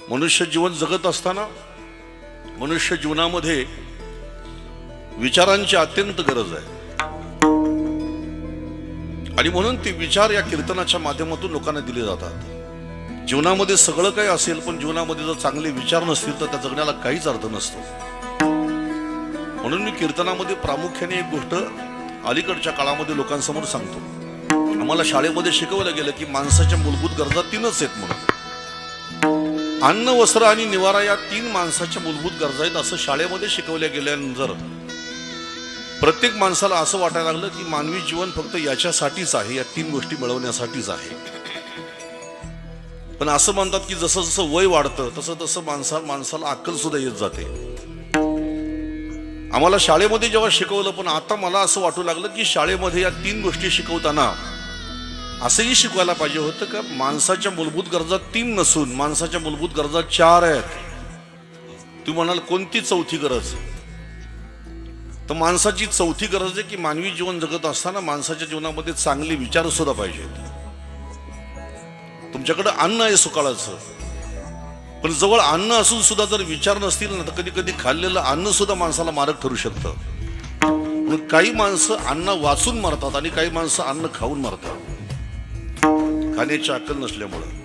मनुष्य जीवन जगत असताना मनुष्य जीवनामध्ये विचारांची अत्यंत गरज आहे आणि म्हणून ते विचार या कीर्तनाच्या माध्यमातून लोकांना दिले जातात। जीवनामध्ये सगळं काही असेल पण जीवनामध्ये जर चांगले विचार नसतील तर त्या जगण्याला काहीच अर्थ नसतो। म्हणून मी कीर्तनामध्ये प्रामुख्याने एक गोष्ट अलीकडच्या काळामध्ये लोकांसमोर सांगतो। आम्हाला शाळेमध्ये शिकवलं गेलं की माणसाच्या मूलभूत गरजा तीनच आहेत म्हणून। अन्न, वस्त्र आणि निवारा या तीन माणसाच्या मूलभूत गरजा आहेत असं शाळेमध्ये शिकवल्या गेल्यानंतर प्रत्येक माणसाला असं वाटायला लागलं की मानवी जीवन फक्त याच्यासाठीच आहे, या तीन गोष्टी मिळवण्यासाठीच आहे। पण असं म्हणतात की जसं जसं वय वाढतं तसं तसं माणसाला अक्कल सुद्धा येत जाते। आम्हाला शाळेमध्ये जेव्हा शिकवलं पण आता मला असं वाटू लागलं की शाळेमध्ये या तीन गोष्टी शिकवताना असंही शिकवायला पाहिजे होतं का माणसाच्या मूलभूत गरजा तीन नसून माणसाच्या मूलभूत गरजा चार आहेत। तुम्ही म्हणाल कोणती चौथी गरज? तर माणसाची चौथी गरज आहे की मानवी जीवन जगत असताना माणसाच्या जीवनामध्ये चांगले विचार सुद्धा पाहिजेत। तुमच्याकडे अन्न आहे सुकाळाचं, पण जवळ अन्न असून सुद्धा जर विचार नसतील ना तर कधी कधी खाल्लेलं अन्न सुद्धा माणसाला मारक ठरू शकतं। म्हणून काही माणसं अन्न वाचून मारतात आणि काही माणसं अन्न खाऊन मारतात, खाण्याची अक्कल नसल्यामुळं।